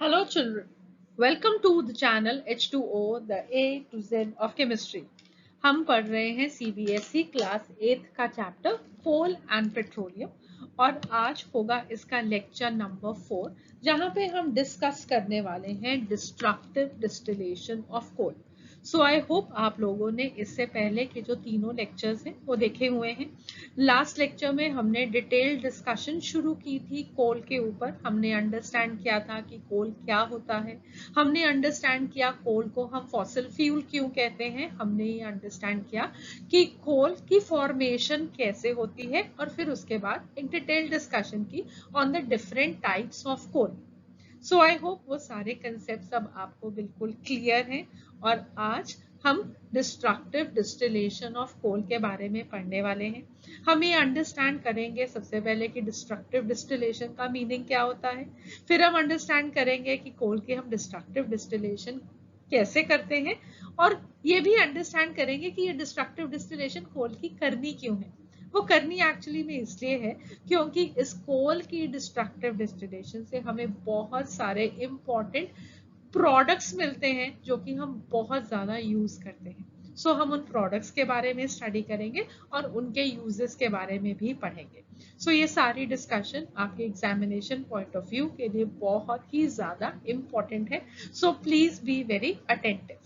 Hello children, welcome to the channel H2O, the A to Z of Chemistry. हम पढ़ रहे हैं CBSE class 8 का चैप्टर कोल एंड पेट्रोलियम और आज होगा इसका लेक्चर नंबर 4 जहां पे हम डिस्कस करने वाले हैं destructive distillation of coal. So I hope आप लोगों ने इससे पहले के जो तीनों लेक्चर्स हैं वो देखे हुए हैं। लास्ट लेक्चर में हमने डिटेल्ड डिस्कशन शुरू की थी कोल के ऊपर। हमने अंडरस्टैंड किया था कि कोल क्या होता है, हमने अंडरस्टैंड किया कोल को हम फॉसिल फ्यूल क्यों कहते हैं, हमने ये अंडरस्टैंड किया कि कोल की फॉर्मेशन कैसे होती है और फिर उसके बाद एक डिटेल्ड डिस्कशन की on the different types of coal. So I hope वो सारे कंसेप्ट अब आपको बिल्कुल क्लियर हैं और आज हम डिस्ट्रक्टिव डिस्टिलेशन ऑफ कोल के बारे में पढ़ने वाले हैं। हम ये अंडरस्टैंड करेंगे सबसे पहले कि डिस्ट्रक्टिव डिस्टिलेशन का मीनिंग क्या होता है, फिर हम अंडरस्टैंड करेंगे कि कोल के हम डिस्ट्रक्टिव डिस्टिलेशन कैसे करते हैं और ये भी अंडरस्टैंड करेंगे कि ये डिस्ट्रक्टिव डिस्टिलेशन कोल की करनी क्यों है। वो करनी एक्चुअली में इसलिए है क्योंकि इस कोल की डिस्ट्रक्टिव डिस्टिलेशन से हमें बहुत सारे इंपॉर्टेंट प्रोडक्ट्स मिलते हैं जो कि हम बहुत ज्यादा यूज करते हैं। सो हम उन प्रोडक्ट्स के बारे में स्टडी करेंगे और उनके यूजेस के बारे में भी पढ़ेंगे। सो ये सारी डिस्कशन आपके एग्जामिनेशन पॉइंट ऑफ व्यू के लिए बहुत ही ज्यादा इंपॉर्टेंट है। So please be very attentive.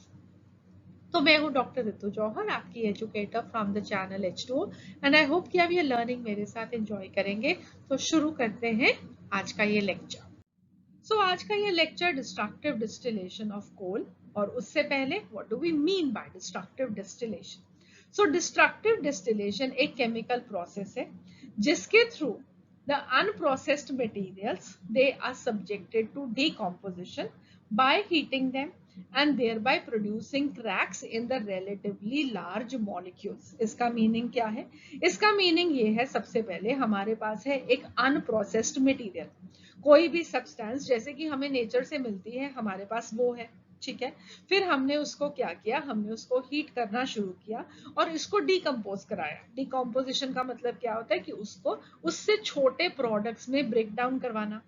तो मैं हूं डॉक्टर रितु जौहर, आपकी educator from the channel H2O and I hope कि आप ये लर्निंग मेरे साथ एंजॉय करेंगे। तो शुरू करते हैं आज का ये लेक्चर। सो आज का ये lecture destructive distillation of coal और उससे पहले what do we mean by destructive distillation. So destructive distillation एक केमिकल प्रोसेस है जिसके through the unprocessed materials they are subjected to decomposition by heating them and thereby producing cracks in the relatively large molecules। इसका meaning क्या है? इसका meaning ये है, सबसे पहले हमारे पास है एक अनप्रोसेस्ड मटेरियल, कोई भी सब्सटेंस जैसे कि हमें नेचर से मिलती है, हमारे पास वो है, ठीक है। फिर हमने उसको क्या किया, हमने उसको हीट करना शुरू किया और इसको डिकम्पोज कराया। डिकम्पोजिशन का मतलब क्या होता है कि उसको उससे छोटे प्रोडक्ट्स में ब्रेक डाउन करवाना।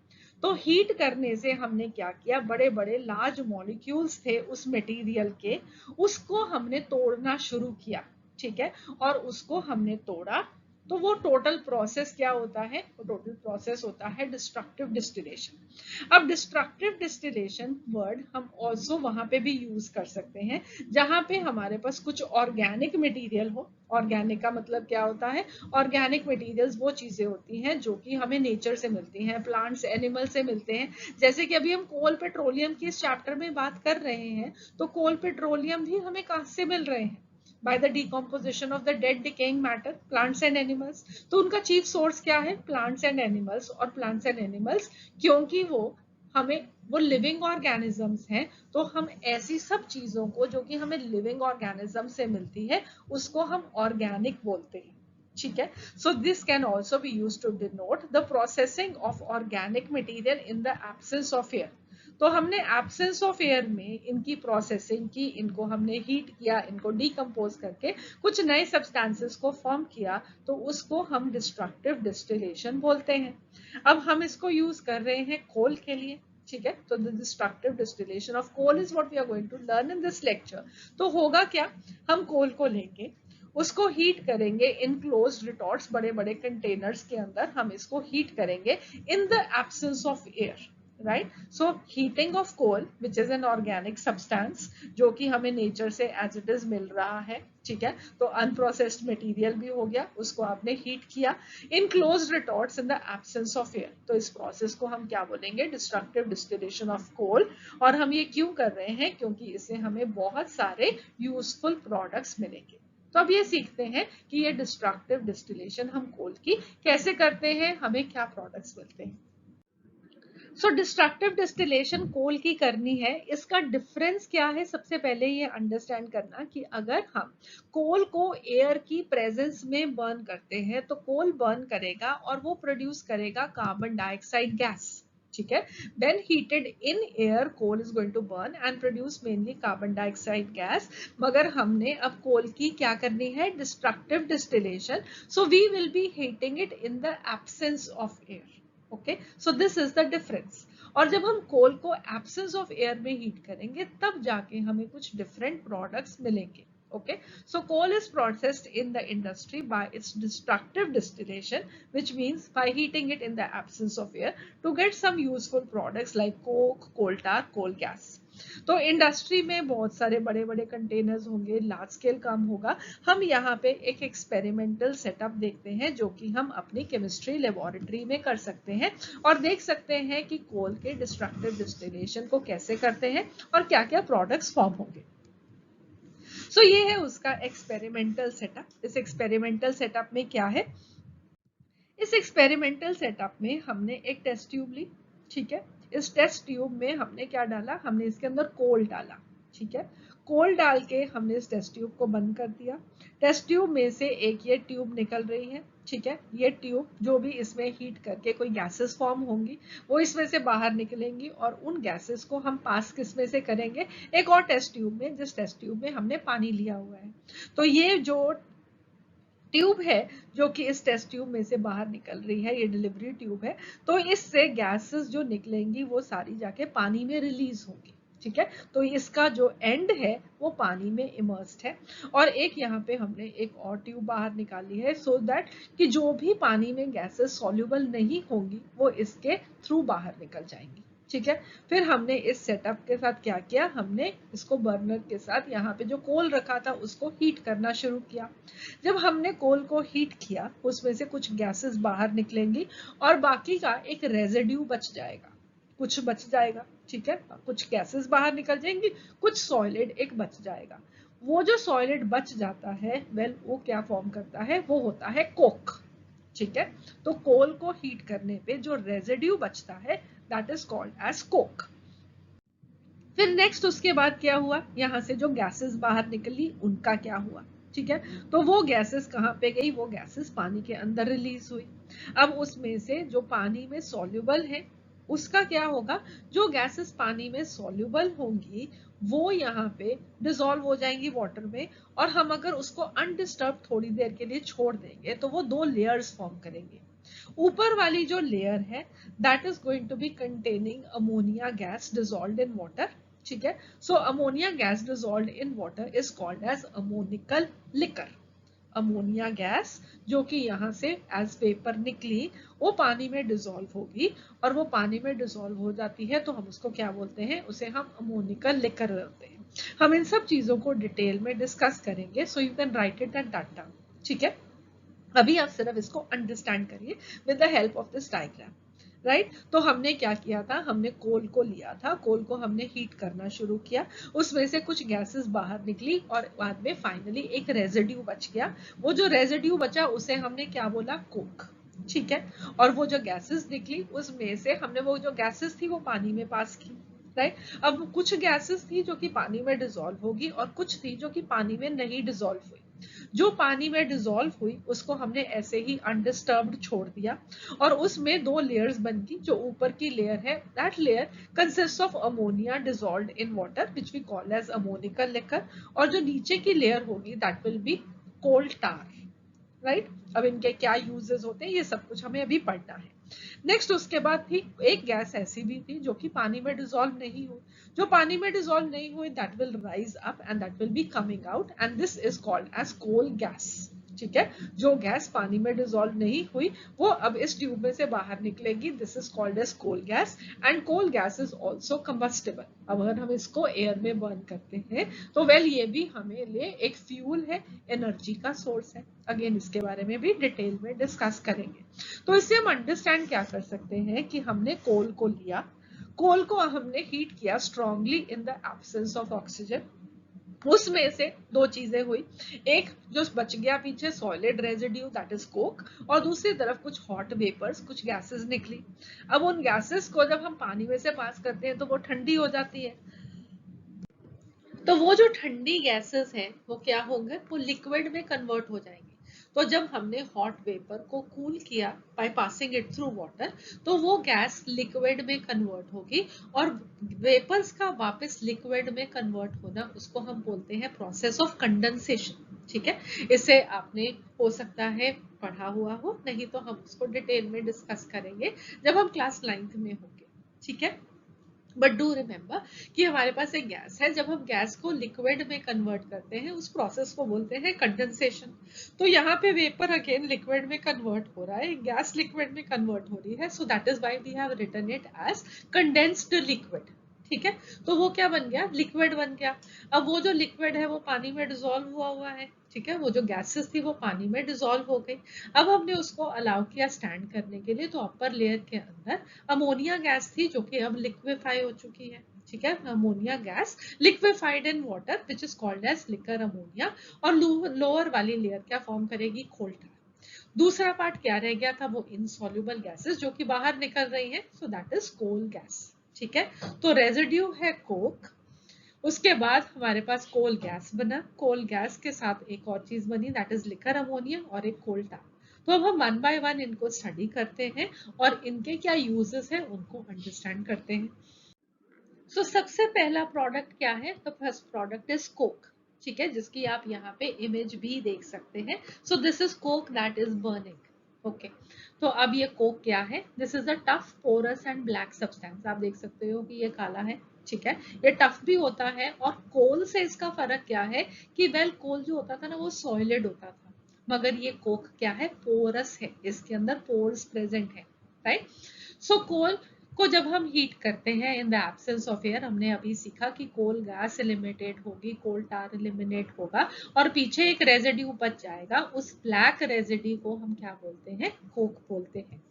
तो हीट करने से हमने क्या किया, बड़े बड़े लार्ज मॉलिक्यूल्स थे उस मटेरियल के, उसको हमने तोड़ना शुरू किया, ठीक है। और उसको हमने तोड़ा तो वो टोटल प्रोसेस क्या होता है, वो टोटल प्रोसेस होता है डिस्ट्रक्टिव डिस्टिलेशन। अब डिस्ट्रक्टिव डिस्टिलेशन वर्ड हम ऑल्सो वहां पे भी यूज कर सकते हैं जहां पे हमारे पास कुछ ऑर्गेनिक मटेरियल हो। ऑर्गेनिक का मतलब क्या होता है, ऑर्गेनिक मटेरियल्स वो चीजें होती हैं जो कि हमें नेचर से मिलती हैं, प्लांट्स एनिमल से मिलते हैं। जैसे कि अभी हम कोल पेट्रोलियम की इस चैप्टर में बात कर रहे हैं, तो कोल पेट्रोलियम भी हमें कहां से मिल रहे हैं, by the decomposition of the dead decaying matter, plants and animals। तो उनका चीफ सोर्स क्या है, प्लांट्स एंड एनिमल्स। और प्लांट्स एंड एनिमल्स क्योंकि वो हमें वो लिविंग ऑर्गेनिजम्स हैं, तो हम ऐसी सब चीजों को जो कि हमें लिविंग ऑर्गेनिज्म से मिलती है उसको हम ऑर्गेनिक बोलते हैं, ठीक है। So this can also be use to denote the processing of organic material in the absence of air. तो हमने एब्सेंस ऑफ एयर में इनकी प्रोसेसिंग की, इनको हमने हीट किया, इनको डिकम्पोज करके कुछ नए सब्सटेंसेस को फॉर्म किया, तो उसको हम डिस्ट्रक्टिव डिस्टिलेशन बोलते हैं। अब हम इसको यूज कर रहे हैं कोल के लिए, ठीक है। तो the destructive distillation of coal is what we are going to learn in this lecture. तो होगा क्या, हम कोल को लेंगे, उसको हीट करेंगे इन क्लोज्ड रिटॉर्ट्स, बड़े बड़े कंटेनर्स के अंदर हम इसको हीट करेंगे in the absence of air, right. So heating of coal which is an organic substance जो कि हमें नेचर से एज इट इज मिल रहा है, ठीक है। तो अनप्रोसेस्ड मटेरियल भी हो गया, उसको आपने हीट किया इन closed retorts in the absence of air. तो इस प्रोसेस को हम क्या बोलेंगे, डिस्ट्रक्टिव डिस्टिलेशन ऑफ कोल। और हम ये क्यों कर रहे हैं, क्योंकि इससे हमें बहुत सारे यूजफुल प्रोडक्ट्स मिलेंगे। तो अब ये सीखते हैं कि ये डिस्ट्रक्टिव डिस्टिलेशन हम कोल की कैसे करते हैं, हमें क्या प्रोडक्ट्स मिलते हैं। सो डिस्ट्रक्टिव डिस्टिलेशन कोल की करनी है, इसका डिफरेंस क्या है, सबसे पहले ये अंडरस्टैंड करना कि अगर हम कोल को एयर की प्रेजेंस में बर्न करते हैं तो कोल बर्न करेगा और वो प्रोड्यूस करेगा कार्बन डाइऑक्साइड गैस, ठीक है। When heated in air, coal is going to burn and produce mainly carbon dioxide gas। मगर हमने अब कोल की क्या करनी है, destructive distillation. So we will be heating it in the absence of air। Okay, so this is the difference। और जब हम कोल को एब्सेंस ऑफ एयर में हीट करेंगे तब जाके हमें कुछ डिफरेंट प्रोडक्ट्स मिलेंगे. Okay, so coal is processed in the industry by its destructive distillation, which means by heating it in the absence of air to get some useful products like coke, coal tar, coal gas. तो industry में बहुत सारे बड़े बड़े containers होंगे, large scale काम होगा. हम यहाँ पे एक एक्सपेरिमेंटल सेटअप देखते हैं जो कि हम अपनी केमिस्ट्री लेबोरेटरी में कर सकते हैं और देख सकते हैं कि कोल के डिस्ट्रक्टिव डिस्टिलेशन को कैसे करते हैं और क्या क्या प्रोडक्ट्स फॉर्म होंगे. सो ये है उसका एक्सपेरिमेंटल सेटअप. इस एक्सपेरिमेंटल सेटअप में क्या है, इस एक्सपेरिमेंटल सेटअप में हमने एक टेस्ट ट्यूब ली. ठीक है, इस टेस्ट ट्यूब में हमने क्या डाला, हमने इसके अंदर कोल डाला. ठीक है, कोल डाल के हमने इस टेस्ट ट्यूब को बंद कर दिया. टेस्ट ट्यूब में से एक ये ट्यूब निकल रही है. ठीक है, ये ट्यूब जो भी इसमें हीट करके कोई गैसेस फॉर्म होंगी वो इसमें से बाहर निकलेंगी और उन गैसेस को हम पास किसमें से करेंगे, एक और टेस्ट ट्यूब में, जिस टेस्ट ट्यूब में हमने पानी लिया हुआ है. तो ये जो ट्यूब है जो कि इस टेस्ट ट्यूब में से बाहर निकल रही है, ये डिलीवरी ट्यूब है. तो इससे गैसेस जो निकलेंगी वो सारी जाके पानी में रिलीज होंगी. ठीक है, तो इसका जो एंड है वो पानी में इमर्स्ड है. और एक यहाँ पे हमने एक और ट्यूब बाहर निकाली है सो दैट कि जो भी पानी में गैसेस सॉल्युबल नहीं होंगी वो इसके थ्रू बाहर निकल जाएंगी. ठीक है, फिर हमने इस सेटअप के साथ क्या किया, हमने इसको बर्नर के साथ यहाँ पे जो कोल रखा था उसको हीट करना शुरू किया. जब हमने कोल को हीट किया उसमें से कुछ गैसेस बाहर निकलेंगी और बाकी का एक रेजिड्यू बच जाएगा, कुछ बच जाएगा. ठीक है, कुछ गैसेस बाहर निकल जाएंगी, कुछ सॉलिड एक बच जाएगा. वो जो सॉलिड बच जाता है वो क्या फॉर्म करता है, वो होता है कोक. ठीक है, तो कोल को हीट करने पे जो रेजिड्यू बचता है that is called as coke. फिर नेक्स्ट उसके बाद क्या हुआ, यहाँ से जो गैसेस बाहर निकली उनका क्या हुआ. ठीक है, तो वो गैसेस कहाँ पे गई, वो गैसेस पानी के अंदर रिलीज हुई. अब उसमें से जो पानी में सॉल्युबल है उसका क्या होगा, जो गैसेस पानी में सॉल्युबल होंगी वो यहाँ पे डिसॉल्व हो जाएंगी वाटर में. और हम अगर उसको अनडिस्टर्ब थोड़ी देर के लिए छोड़ देंगे तो वो दो लेयर्स फॉर्म करेंगे. ऊपर वाली जो लेयर है that is going to be containing ammonia gas dissolved in water. ठीक है, so ammonia gas dissolved in water is called as ammoniacal liquor. Ammonia gas जो कि यहाँ से एज वेपर निकली वो पानी में डिसॉल्व होगी और वो पानी में डिसॉल्व हो जाती है तो हम उसको क्या बोलते हैं, उसे हम अमोनिकल लिकर बोलते हैं. हम इन सब चीजों को डिटेल में डिस्कस करेंगे so you can write it at that time. ठीक है, अभी आप सिर्फ इसको अंडरस्टैंड करिए with the help of this diagram. Right, तो हमने क्या किया था, हमने कोल को लिया था, कोल को हमने हीट करना शुरू किया, उसमें से कुछ गैसेस बाहर निकली और बाद में फाइनली एक रेजिड्यू बच गया. वो जो रेजिड्यू बचा उसे हमने क्या बोला, कोक. ठीक है, और वो जो गैसेस निकली उसमें से हमने वो जो गैसेस थी वो पानी में पास की. राइट, अब कुछ गैसेस थी जो कि पानी में डिसॉल्व होगी और कुछ थी जो कि पानी में नहीं डिसॉल्व हुई. जो पानी में डिसॉल्व हुई उसको हमने ऐसे ही अनडिस्टर्ब्ड छोड़ दिया और उसमें दो लेयर्स बन गई. जो ऊपर की लेयर है that layer consist of ammonia dissolved in water which we call as ammoniacal liquor. और जो नीचे की लेयर होगी that will be coal tar. Right, अब इनके क्या यूजेस होते हैं ये सब कुछ हमें अभी पढ़ना है. नेक्स्ट उसके बाद थी एक गैस ऐसी भी थी जो कि पानी में डिसॉल्व नहीं हुई. जो पानी में डिसॉल्व नहीं हुई that will rise up and that will be coming out and this is called as coal gas. ठीक है, जो गैस पानी में डिसॉल्व नहीं हुई वो अब इस ट्यूब में से बाहर निकलेगी. This is called as coal gas and coal gas is also combustible. अब अगर हम इसको एयर में बर्न करते हैं तो वेल ये भी हमें लिए एक फ्यूल है, एनर्जी का सोर्स है. अगेन इसके बारे में भी डिटेल में डिस्कस करेंगे. तो इससे हम अंडरस्टैंड क्या कर सकते हैं कि हमने कोल को लिया, कोल को हमने हीट किया strongly in the absence of oxygen. उसमें से दो चीजें हुई, एक जो बच गया पीछे solid residue that is Coke और दूसरी तरफ कुछ हॉट वेपर्स, कुछ गैसेस निकली. अब उन गैसेस को जब हम पानी में से पास करते हैं तो वो ठंडी हो जाती है. तो वो जो ठंडी गैसेस हैं वो क्या होंगे, वो लिक्विड में कन्वर्ट हो जाएंगे. तो जब हमने हॉट वेपर को कूल किया by passing it through water तो वो गैस लिक्विड में कन्वर्ट होगी और वेपर्स का वापस लिक्विड में कन्वर्ट होना उसको हम बोलते हैं प्रोसेस ऑफ कंडेंसेशन. ठीक है, इसे आपने हो सकता है पढ़ा हुआ हो, नहीं तो हम उसको डिटेल में डिस्कस करेंगे जब हम क्लास 9th में होंगे. ठीक है। बट डू रिमेम्बर कि हमारे पास एक गैस है, जब हम गैस को लिक्विड में कन्वर्ट करते हैं उस प्रोसेस को बोलते हैं कंडेंसेशन। तो यहाँ पे वेपर अगेन लिक्विड में कन्वर्ट हो रहा है, गैस लिक्विड में कन्वर्ट हो रही है, so that is why we have written it as condensed liquid. ठीक है, तो वो क्या बन गया, लिक्विड बन गया। अब वो जो लिक्विड है वो पानी में डिसॉल्व हुआ है, ठीक है, वो जो गैसेस थी वो पानी में डिसॉल्व हो गई। अब हमने उसको अलाउ किया स्टैंड करने के लिए, तो अपर लेयर के अंदर अमोनिया गैस थी जो कि अब लिक्विफाई हो चुकी है। ठीक है, ammonia gas liquefied in water which is called as liquor ammonia. और लोअर वाली लेयर क्या फॉर्म करेगी, कोल tar। दूसरा पार्ट क्या रह गया था, वो इनसॉल्युबल गैसेस जो कि बाहर निकल रही हैं, so that is coal gas. ठीक है, तो रेजिड्यू है कोक, उसके बाद हमारे पास कोल गैस बना, कोल गैस के साथ एक और चीज बनी दैट इज लिकर अमोनिया और एक कोल tar। तो अब हम वन बाय वन इनको स्टडी करते हैं और इनके क्या यूजेस हैं उनको अंडरस्टैंड करते हैं। सो सबसे पहला प्रोडक्ट क्या है, the first product is Coke. ठीक है, जिसकी आप यहाँ पे इमेज भी देख सकते हैं। So this is coke that is burning. Okay, तो अब ये कोक क्या है, this is a tough porous and black substance. आप देख सकते हो कि ये काला है। ठीक है, ये टफ भी होता है और कोल से इसका फर्क क्या है कि वेल कोल जो होता था ना वो सॉलिड होता था, मगर ये कोक क्या है, पोरस है, इसके अंदर पोर्स प्रेजेंट है। राइट, सो कोल को जब हम हीट करते हैं इन द एब्सेंस ऑफ एयर, हमने अभी सीखा कि कोल गैस एलिमिनेट होगी, कोल टार एलिमिनेट होगा और पीछे एक रेजिड्यू बच जाएगा, उस ब्लैक रेजिड्यू को हम क्या बोलते हैं, कोक बोलते हैं।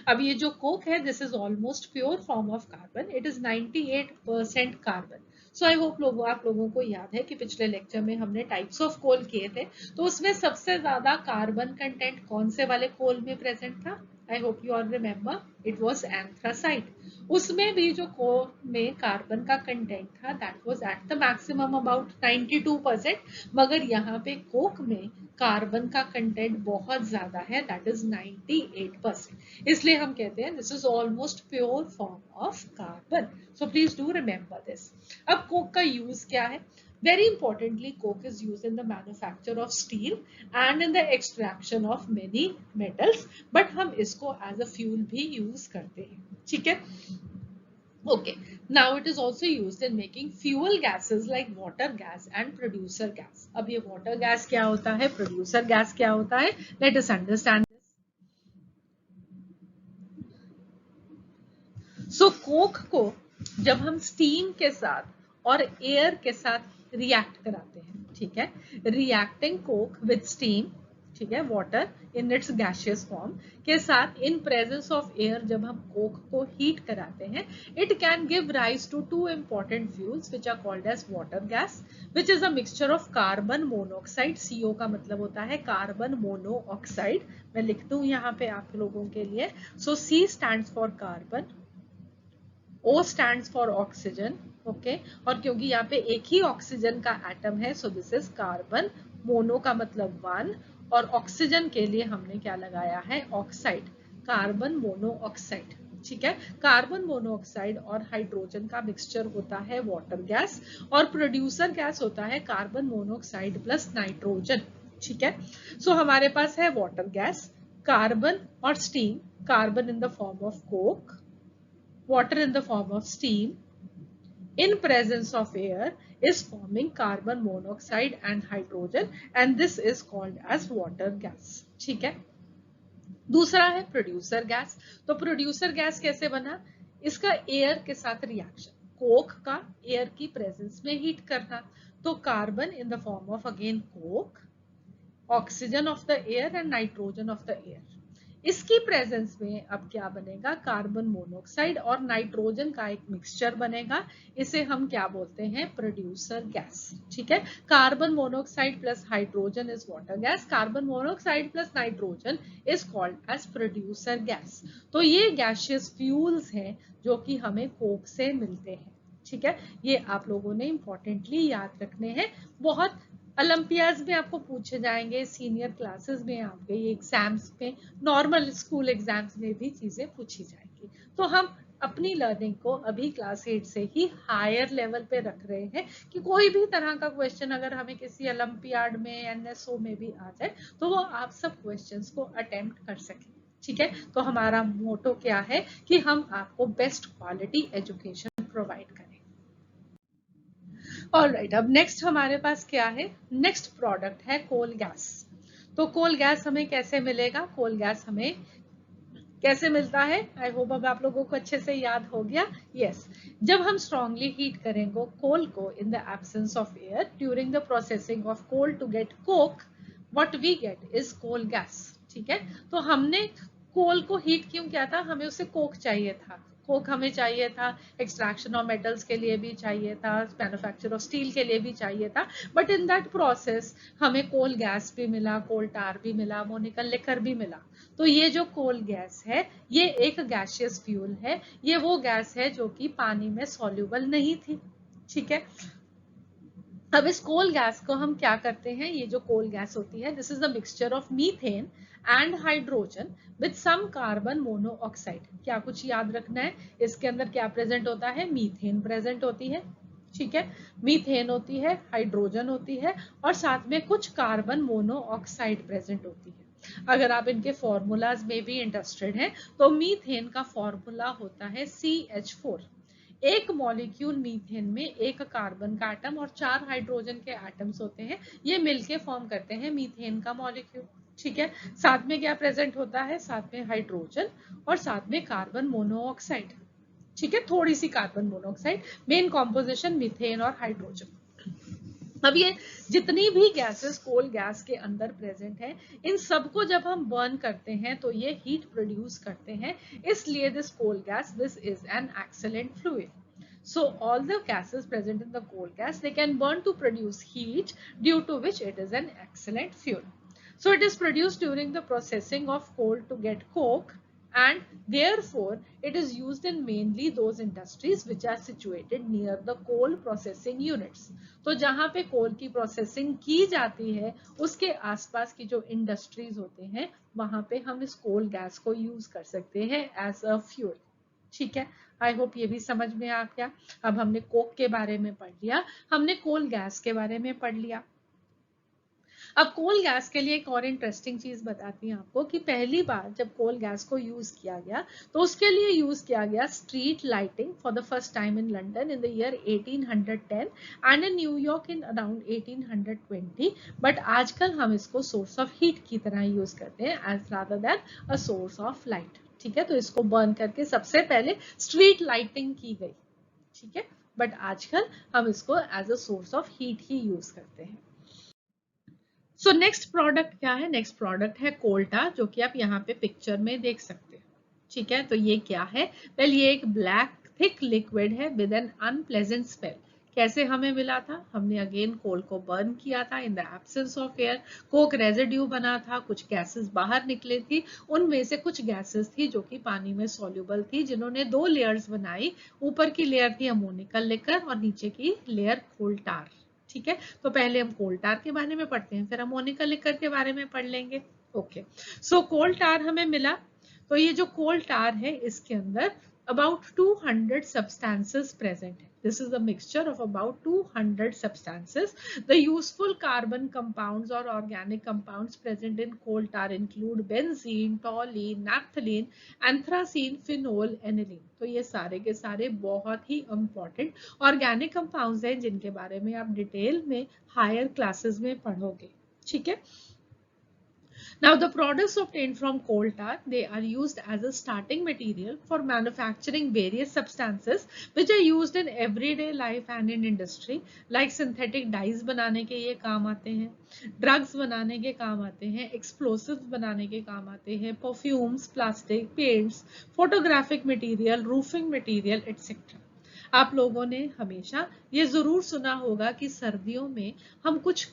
अब ये जो कोक है this is almost pure form of carbon, it is 98% carbon. So I hope आप लोगों को याद है कि पिछले लेक्चर में हमने टाइप्स ऑफ कोल किए थे, तो उसमें सबसे ज्यादा कार्बन कंटेंट कौन से वाले कोल में प्रेजेंट था, I hope you all remember it was anthracite. उसमें भी जो कोल में कार्बन का कंटेंट था that was at the maximum about 92%, मगर यहाँ पे कोक में कार्बन का कंटेंट बहुत ज्यादा है दैट इज 98%। इसलिए हम कहते हैं this is almost pure form of carbon. So please do remember this. अब कोक का यूज क्या है, very importantly coke is used in the manufacture of steel and in the extraction of many metals, but हम इसको as a fuel भी use करते हैं। ठीक है, okay, now it is also used in making fuel gases like water gas and producer gas। अब ये water gas क्या होता है, producer gas क्या होता है, let us understand this। So Coke को जब हम स्टीम के साथ और एयर के साथ रिएक्ट कराते हैं, ठीक है, रिएक्टिंग कोक विद स्टीम, ठीक है, water in its gaseous form के साथ इन प्रेजेंस ऑफ एयर, जब हम कोक को हीट कराते हैं, it can give rise to two important fuels which are called as water gas which is a mixture of carbon monoxide, CO का मतलब होता है कार्बन मोनोऑक्साइड। मैं लिख दूं यहाँ पे आप लोगों के लिए। सो C stands for carbon, O stands for oxygen, okay, और क्योंकि यहाँ पे एक ही ऑक्सीजन का एटम है so this is carbon, mono का मतलब वन, और ऑक्सीजन के लिए हमने क्या लगाया है, ऑक्साइड, कार्बन मोनोऑक्साइड। ठीक है, कार्बन मोनोऑक्साइड और हाइड्रोजन का मिक्सचर होता है वाटर गैस, और प्रोड्यूसर गैस होता है कार्बन मोनोऑक्साइड प्लस नाइट्रोजन। ठीक है, सो हमारे पास है वाटर गैस, कार्बन और steam, carbon in the form of Coke, water in the form of steam in presence of air is forming carbon monoxide and hydrogen, and this is called as water gas। ठीक है, दूसरा है producer gas. तो producer gas कैसे बना, इसका air के साथ रिएक्शन, कोक का एयर की प्रेजेंस में हीट करना, तो carbon in the form of again Coke, oxygen of the air and nitrogen of the air, इसकी प्रेजेंस में अब क्या बनेगा, कार्बन मोनोऑक्साइड और नाइट्रोजन का एक मिक्सचर बनेगा, इसे हम क्या बोलते हैं, प्रोड्यूसर गैस। ठीक है, carbon monoxide plus hydrogen is water gas, carbon monoxide plus nitrogen is called as producer gas. तो ये गैसियस फ्यूल्स हैं जो कि हमें कोक से मिलते हैं। ठीक है, ये आप लोगों ने इंपॉर्टेंटली याद रखने हैं, बहुत ओलंपियाड्स में आपको पूछे जाएंगे, सीनियर क्लासेस में आपके एग्जाम्स में, नॉर्मल स्कूल एग्जाम्स में भी चीजें पूछी जाएंगी। तो हम अपनी लर्निंग को अभी क्लास 8 से ही हायर लेवल पे रख रहे हैं कि कोई भी तरह का क्वेश्चन अगर हमें किसी ओलंपियाड में NSO में भी आ जाए तो वो आप सब क्वेश्चंस को अटेम्प्ट कर सकें। ठीक है, तो हमारा मोटो क्या है कि हम आपको बेस्ट क्वालिटी एजुकेशन प्रोवाइड करें। ऑलराइट, अब नेक्स्ट हमारे पास क्या है, नेक्स्ट प्रोडक्ट है कोल गैस। तो कोल गैस हमें कैसे मिलेगा, कोल गैस हमें कैसे मिलता है, आई होप अब आप लोगों को अच्छे से याद हो गया। यस, जब हम स्ट्रांगली हीट करेंगे कोल को in the absence of air during the processing of coal to get coke, what we get is coal gas. ठीक है, तो हमने कोल को हीट क्यों किया था, हमें उसे कोक चाहिए था, कोक हमें चाहिए था एक्सट्रैक्शन ऑफ मेटल्स के लिए भी चाहिए था, मैन्युफैक्चर ऑफ स्टील के लिए भी चाहिए था, बट इन दैट प्रोसेस हमें कोल गैस भी मिला, कोल टार भी मिला, अमोनिकल लिकर भी मिला। तो ये जो कोल गैस है ये एक गैसियस फ्यूल है, ये वो गैस है जो कि पानी में सॉल्युबल नहीं थी। ठीक है, अब इस कोल गैस को हम क्या करते हैं, ये जो कोल गैस होती है this is the mixture of methane and hydrogen with some carbon monoxide. क्या कुछ याद रखना है, इसके अंदर क्या प्रेजेंट होता है, मीथेन प्रेजेंट होती है। ठीक है, मीथेन होती है, हाइड्रोजन होती है और साथ में कुछ कार्बन मोनोऑक्साइड प्रेजेंट होती है। अगर आप इनके फॉर्मूलाज में भी इंटरेस्टेड हैं तो मीथेन का फॉर्मूला होता है CH4। एक मॉलिक्यूल मीथेन में एक कार्बन का एटम और 4 हाइड्रोजन के एटम्स होते हैं, ये मिलके फॉर्म करते हैं मीथेन का मॉलिक्यूल। ठीक है, साथ में क्या प्रेजेंट होता है, साथ में हाइड्रोजन और साथ में कार्बन मोनोऑक्साइड। ठीक है, थोड़ी सी carbon monoxide, main composition methane और हाइड्रोजन। अब ये जितनी भी गैसेस कोल गैस के अंदर प्रेजेंट है, इन सबको जब हम बर्न करते हैं तो ये हीट प्रोड्यूस करते हैं, इसलिए this coal gas this is an excellent fluid. So all the gases present in the coal gas, they can burn to produce heat, due to which it is an excellent fuel. So it is produced during the processing of coal to get coke, and therefore it is used in mainly those industries which are situated near the coal processing units. तो जहाँ पे कोल की processing की जाती है उसके आसपास की जो इंडस्ट्रीज होते हैं वहां पे हम इस कोल गैस को यूज कर सकते हैं एज अ फ्यूल। ठीक है, आई होप ये भी समझ में आ गया। अब हमने कोक के बारे में पढ़ लिया, हमने कोल गैस के बारे में पढ़ लिया। अब कोल गैस के लिए एक और इंटरेस्टिंग चीज बताती हूँ आपको कि पहली बार जब कोल गैस को यूज किया गया तो उसके लिए यूज किया गया street lighting for the first time in London in the year 1810 and in New York in around 1820। But आजकल हम इसको सोर्स ऑफ हीट की तरह यूज करते हैं as rather than a source of light. ठीक है, तो इसको बर्न करके सबसे पहले स्ट्रीट लाइटिंग की गई। ठीक है, बट आजकल हम इसको as a source of heat ही यूज करते हैं। सो नेक्स्ट प्रोडक्ट क्या है, नेक्स्ट प्रोडक्ट है कोल्टा, जो कि आप यहाँ पे पिक्चर में देख सकते हैं। ठीक है, तो ये क्या है, वेल ये एक ब्लैक थिक लिक्विड है विद एन अनप्लेजेंट स्मेल। कैसे हमें मिला था, हमने अगेन कोल को बर्न किया था इन the absence of air, Coke residue बना था, कुछ गैसेस बाहर निकले थी, उनमें से कुछ गैसेस थी जो कि पानी में सॉल्युबल थी, जिन्होंने दो लेयर्स बनाई, ऊपर की लेयर थी अमोनिकल लिकर और नीचे की लेयर कोल टार। ठीक है, तो पहले हम कोल टार के बारे में पढ़ते हैं, फिर अमोनिकल लिकर के बारे में पढ़ लेंगे। ओके, सो कोल टार हमें मिला, तो ये जो कोल टार है इसके अंदर about 200 substances present. This is a mixture of about 200 substances. The useful carbon compounds or organic compounds present in coal tar include benzene, toluene, naphthalene, anthracene, phenol, aniline. तो ये सारे के सारे बहुत ही important organic compounds हैं जिनके बारे में आप डिटेल में हायर क्लासेस में पढ़ोगे। ठीक है, now the products obtained from coal tar, they are used as a starting material for manufacturing various substances which are used in everyday life and in industry, like synthetic dyes बनाने के ये काम आते हैं, drugs बनाने के काम आते हैं, explosives बनाने के काम आते हैं, perfumes, plastic, paints, photographic material, roofing material, etc. आप लोगों ने हमेशा ये जरूर सुना होगा कि सर्दियों में हम कुछ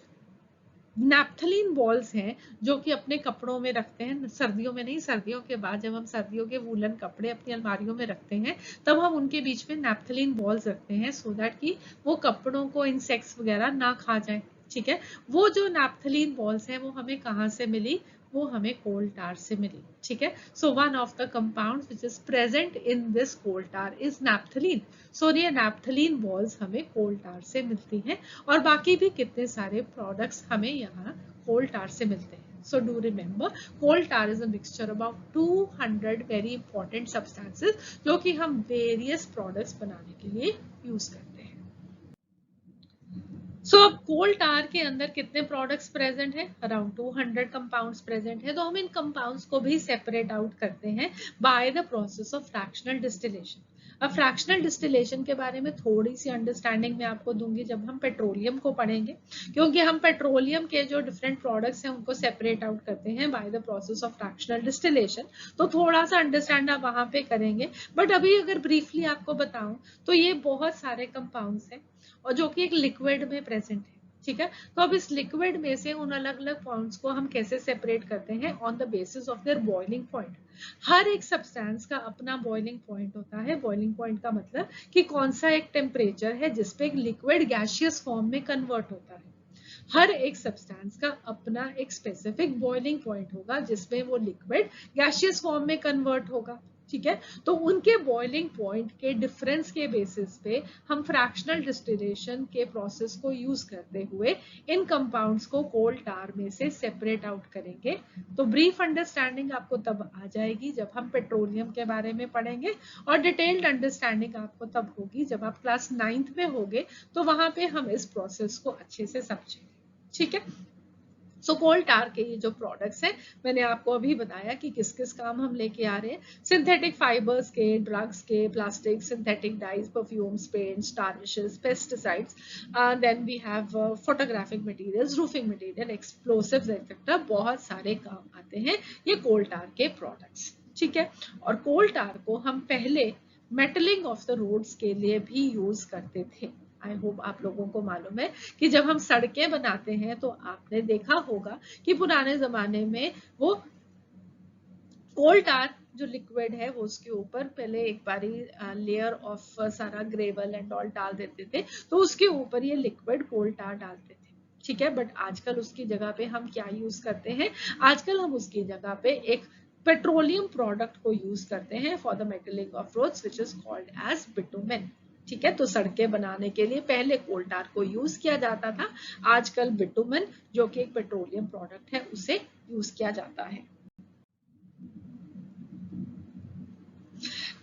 नैप्थलीन बॉल्स हैं जो कि अपने कपड़ों में रखते हैं, सर्दियों में नहीं, सर्दियों के बाद जब हम सर्दियों के वूलन कपड़े अपनी अलमारियों में रखते हैं तब हम उनके बीच में नैप्थलीन बॉल्स रखते हैं सो दैट कि वो कपड़ों को इंसेक्ट्स वगैरह ना खा जाए। ठीक है, वो जो नैप्थलीन बॉल्स हैं वो हमें कहाँ से मिली, वो हमें कोल टार से मिली। ठीक है, so one of the compounds which is present in this coal tar is naphthalene. So ये नैप्थलीन बॉल्स हमें कोल टार से मिलती हैं और बाकी भी कितने सारे प्रोडक्ट्स हमें यहाँ कोल टार से मिलते हैं। So do remember, coal tar is a mixture about 200 very important substances जो कि हम various products बनाने के लिए use करते हैं. So अब कोल टार के अंदर कितने प्रोडक्ट्स प्रेजेंट है? अराउंड 200 कंपाउंड्स प्रेजेंट है. तो हम इन कंपाउंड्स को भी सेपरेट आउट करते हैं by the process of fractional distillation. अब फ्रैक्शनल डिस्टिलेशन के बारे में थोड़ी सी अंडरस्टैंडिंग मैं आपको दूंगी जब हम पेट्रोलियम को पढ़ेंगे, क्योंकि हम पेट्रोलियम के जो डिफरेंट प्रोडक्ट्स हैं उनको सेपरेट आउट करते हैं by the process of fractional distillation. तो थोड़ा सा अंडरस्टैंड आप वहां पे करेंगे. बट अभी अगर ब्रीफली आपको बताऊं तो ये बहुत सारे कंपाउंड्स हैं और जो कि एक लिक्विड में प्रेजेंट है. ठीक है, तो अब इस लिक्विड में से उन अलग अलग पॉइंट्स को हम कैसे सेपरेट करते हैं? On the basis of their boiling point. हर एक सब्सटेंस का अपना बॉइलिंग पॉइंट होता है. बॉइलिंग पॉइंट का मतलब कि कौन सा एक टेम्परेचर है जिसपे एक लिक्विड गैसियस फॉर्म में कन्वर्ट होता है. हर एक सब्सटेंस का अपना एक स्पेसिफिक बॉइलिंग पॉइंट होगा जिसमें वो लिक्विड गैसियस फॉर्म में कन्वर्ट होगा. ठीक है, तो उनके बॉइलिंग पॉइंट के डिफरेंस के बेसिस पे हम फ्रैक्शनल डिस्टिलेशन के प्रोसेस को यूज करते हुए इन कंपाउंड्स को कोल टार में से सेपरेट आउट करेंगे. तो ब्रीफ अंडरस्टैंडिंग आपको तब आ जाएगी जब हम पेट्रोलियम के बारे में पढ़ेंगे, और डिटेल्ड अंडरस्टैंडिंग आपको तब होगी जब आप क्लास 9th में होगे. तो वहां पे हम इस प्रोसेस को अच्छे से समझेंगे. ठीक है, सो कोल टार के ये जो प्रोडक्ट्स हैं मैंने आपको अभी बताया कि किस किस काम हम लेके आ रहे हैं. सिंथेटिक फाइबर्स के, ड्रग्स के, plastic, synthetic dyes, perfumes, paints, tarnishes, pesticides, then we have photographic materials, roofing material, explosives etcetera. बहुत सारे काम आते हैं ये कोल टार के प्रोडक्ट्स. ठीक है, और कोल टार को हम पहले मेटलिंग ऑफ द रोड्स के लिए भी यूज करते थे. आई होप आप लोगों को मालूम है कि जब हम सड़कें बनाते हैं तो आपने देखा होगा कि पुराने जमाने में वो कोल टार जो लिक्विड है वो उसके ऊपर पहले एक बारी लेयर ऑफ सारा ग्रेवल एंड ऑल डाल देते थे, तो उसके ऊपर ये लिक्विड कोल टार डालते थे. ठीक है, बट आजकल उसकी जगह पे हम क्या यूज करते हैं? आजकल हम उसकी जगह पे एक पेट्रोलियम प्रोडक्ट को यूज करते हैं for the metalling of roads which is called as bitumen. ठीक है, तो सड़कें बनाने के लिए पहले कोल टार को यूज किया जाता था. आजकल बिटुमेन जो कि एक पेट्रोलियम प्रोडक्ट है उसे यूज किया जाता है.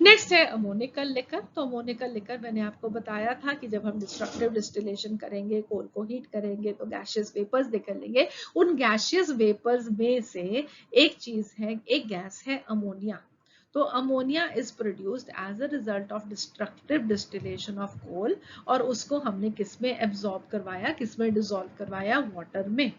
नेक्स्ट है अमोनिकल लिकर. तो अमोनिकल लिकर मैंने आपको बताया था कि जब हम डिस्ट्रक्टिव डिस्टिलेशन करेंगे, कोल को हीट करेंगे तो गैसियस वेपर्स निकलेंगे. उन गैसियस वेपर्स में से एक चीज है, एक गैस है अमोनिया. तो ammonia is produced as a result of destructive distillation of coal, और उसको हमने किसमें एब्जॉर्ब करवाया, किसमें डिसॉल्व करवाया? वाटर में.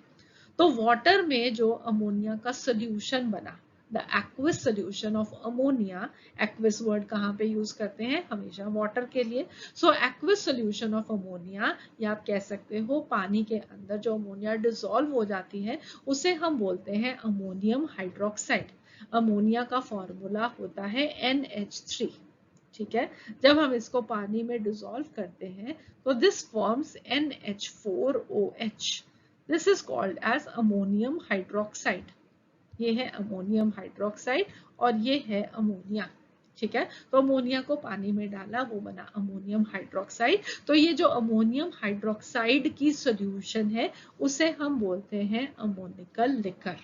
तो वाटर में जो अमोनिया का सोल्यूशन बना, the aqueous solution of ammonia. Aqueous word कहाँ पे यूज करते हैं? हमेशा वाटर के लिए. सो एक्विस सोल्यूशन ऑफ अमोनिया, या आप कह सकते हो पानी के अंदर जो अमोनिया डिसॉल्व हो जाती है उसे हम बोलते हैं अमोनियम हाइड्रोक्साइड. अमोनिया का फॉर्मूला होता है NH3. ठीक है, जब हम इसको पानी में डिसॉल्व करते हैं तो this forms NH4OH. This is called as ammonium hydroxide. ये है अमोनियम हाइड्रोक्साइड और ये है अमोनिया. ठीक है, तो अमोनिया को पानी में डाला, वो बना अमोनियम हाइड्रोक्साइड. तो ये जो अमोनियम हाइड्रोक्साइड की सॉल्यूशन है उसे हम बोलते हैं ammoniacal liquor.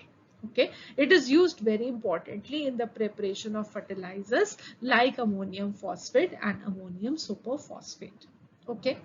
Okay, it is used very importantly in the preparation of fertilizers like ammonium phosphate and ammonium superphosphate. Okay,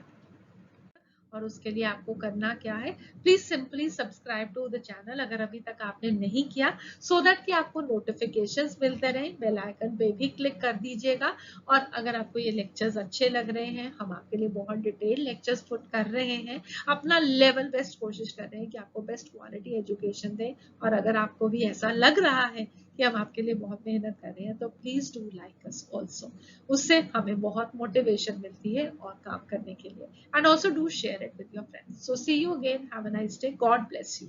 और उसके लिए आपको करना क्या है? Please simply subscribe to the channel अगर अभी तक आपने नहीं किया, सो दैट कि आपको नोटिफिकेशंस मिलते रहें. बेल आइकन पे भी क्लिक कर दीजिएगा. और अगर आपको ये लेक्चर्स अच्छे लग रहे हैं, हम आपके लिए बहुत डिटेल लेक्चर्स पुट कर रहे हैं, अपना लेवल बेस्ट कोशिश कर रहे हैं कि आपको बेस्ट क्वालिटी एजुकेशन दें. और अगर आपको भी ऐसा लग रहा है कि हम आपके लिए बहुत मेहनत कर रहे हैं तो please do like us also. उससे हमें बहुत मोटिवेशन मिलती है और काम करने के लिए. And also do share it with your friends. So see you again. Have a nice day. God bless you.